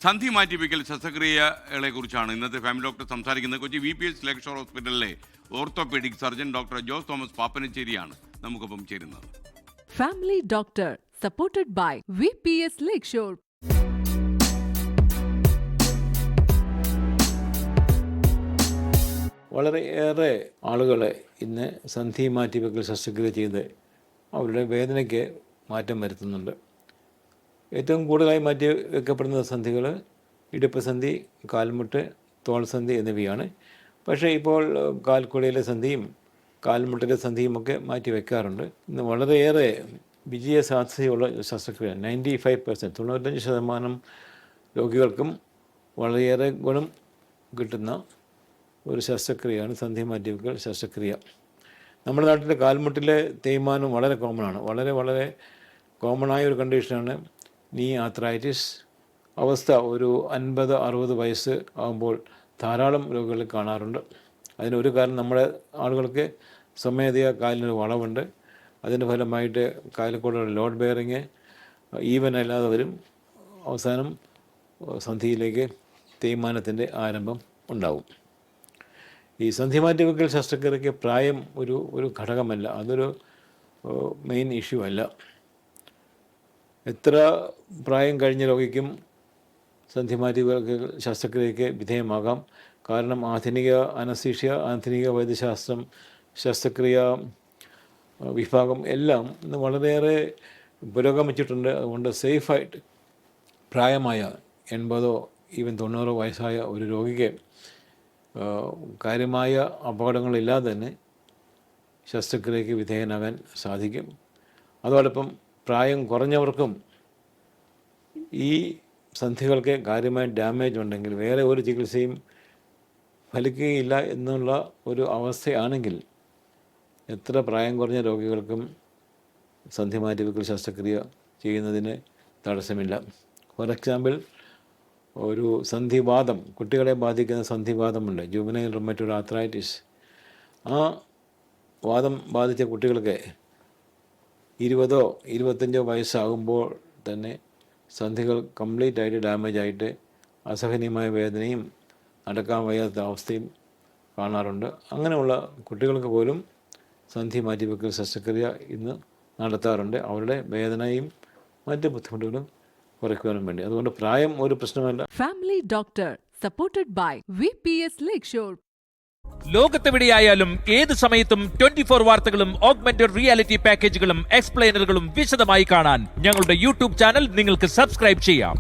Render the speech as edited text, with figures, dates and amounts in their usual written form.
സന്ധി മാറ്റിവെക്കൽ ശസ്ത്രക്രിയകളെ കുറിച്ചാണ് ഇന്നത്തെ ഫാമിലി ഡോക്ടർ സംസാരിക്കുന്നത്. കൊച്ചി VPS ലേക്ക് ഷോർ ഹോസ്പിറ്റലിലെ orthopaedic surgeon doctor Jose Thomas പാപ്പനശ്ശേരിയാണ് നമുക്കൊപ്പം ചേരുന്നത്. Family doctor supported by VPS lake shore. വളരെയേറെ ആളുകളെ ഇന്ന് സന്ധി മാറ്റിവെക്കൽ ശസ്ത്രക്രിയ ചെയ്ത് അവരുടെ വേദനയ്ക്ക് മാറ്റം വരുത്തുന്നുണ്ട്. ഏറ്റവും കൂടുതലായി മാറ്റി വെക്കപ്പെടുന്ന സന്ധികൾ ഇടുപ്പ് സന്ധി, കാൽമുട്ട്, തോൾ സന്ധി എന്നിവയാണ്. പക്ഷേ ഇപ്പോൾ കാൽക്കുഴയിലെ സന്ധിയും കാൽമുട്ടിലെ സന്ധിയും ഒക്കെ മാറ്റി വെക്കാറുണ്ട്. ഇന്ന് വളരെയേറെ വിജയ സാധ്യതയുള്ള ശസ്ത്രക്രിയ 95%, 95% രോഗികൾക്കും വളരെയേറെ ഗുണം കിട്ടുന്ന ഒരു ശസ്ത്രക്രിയയാണ് സന്ധി മാറ്റിവെക്കൽ ശസ്ത്രക്രിയ. നമ്മുടെ നാട്ടിലെ കാൽമുട്ടിലെ തേയ്മാനം വളരെ കോമണാണ്. വളരെ കോമണായ ഒരു കണ്ടീഷനാണ് നീ ആർത്രൈറ്റിസ് അവസ്ഥ. ഒരു 50-60 വയസ്സ് ആകുമ്പോൾ ധാരാളം രോഗികൾ കാണാറുണ്ട്. അതിനൊരു കാരണം നമ്മുടെ ആളുകൾക്ക് സ്വമേധയാ കാലിനൊരു വളവുണ്ട്. അതിൻ്റെ ഫലമായിട്ട് കാലിൽ ലോഡ് ബെയറിങ് ഈവൻ അല്ലാതെ വരും. അവസാനം സന്ധിയിലേക്ക് തേയ്മാനത്തിൻ്റെ ആരംഭം ഉണ്ടാവും. ഈ സന്ധി മാറ്റിവെക്കൽ ശസ്ത്രക്രിയയ്ക്ക് പ്രായം ഒരു ഘടകമല്ല, അതൊരു മെയിൻ ഇഷ്യൂ അല്ല. എത്ര പ്രായം കഴിഞ്ഞ രോഗിക്കും സന്ധി മാറ്റിവെക്കൽ ശസ്ത്രക്രിയയ്ക്ക് വിധേയമാകാം. കാരണം ആധുനിക അനസ്തീഷ്യ, ആധുനിക വൈദ്യശാസ്ത്രം, ശസ്ത്രക്രിയ വിഭാഗം എല്ലാം ഇന്ന് വളരെയേറെ പുരോഗമിച്ചിട്ടുണ്ട്. അതുകൊണ്ട് സേഫായിട്ട് പ്രായമായ 80 ഈവൻ 90 വയസ്സായ ഒരു രോഗിക്ക് കാര്യമായ അപകടങ്ങളില്ലാതെ തന്നെ ശസ്ത്രക്രിയയ്ക്ക് വിധേയനാകാൻ സാധിക്കും. അതോടൊപ്പം പ്രായം കുറഞ്ഞവർക്കും ഈ സന്ധികൾക്ക് കാര്യമായ ഡാമേജ് ഉണ്ടെങ്കിൽ വേറെ ഒരു ചികിത്സയും ഫലിക്കുകയില്ല എന്നുള്ള ഒരു അവസ്ഥയാണെങ്കിൽ എത്ര പ്രായം കുറഞ്ഞ രോഗികൾക്കും സന്ധി മാറ്റിവെക്കൽ ശസ്ത്രക്രിയ ചെയ്യുന്നതിന് തടസ്സമില്ല. ഫോർ എക്സാമ്പിൾ, ഒരു സന്ധിവാതം, കുട്ടികളെ ബാധിക്കുന്ന സന്ധിവാതമുണ്ട്, ജുവനൈൽ റുമറ്റോയ്ഡ് ആർത്രൈറ്റിസ്. ആ വാദം ബാധിച്ച കുട്ടികൾക്ക് 20-25 വയസ്സാകുമ്പോൾ തന്നെ സന്ധികൾ കംപ്ലീറ്റ് ആയിട്ട് ഡാമേജ് ആയിട്ട് അസഹനീയമായ വേദനയും നടക്കാൻ വയ്യാത്ത അവസ്ഥയും കാണാറുണ്ട്. അങ്ങനെയുള്ള കുട്ടികൾക്ക് പോലും സന്ധി മാറ്റിവെക്കൽ ശസ്ത്രക്രിയ ഇന്ന് നടത്താറുണ്ട്, അവരുടെ വേദനയും മറ്റ് ബുദ്ധിമുട്ടുകളും കുറയ്ക്കുവാനും വേണ്ടി. അതുകൊണ്ട് പ്രായം ഒരു പ്രശ്നമല്ല. Family doctor supported by VPS lake shore. ലോകത്തെവിടെയായാലും ഏത് സമയത്തും 24 വാർത്തകളും ഓഗ്മെന്റഡ് റിയാലിറ്റി പാക്കേജുകളും എക്സ്പ്ലെയിനറുകളും വിശദമായി കാണാൻ ഞങ്ങളുടെ YouTube ചാനൽ നിങ്ങൾക്ക് സബ്സ്ക്രൈബ് ചെയ്യാം.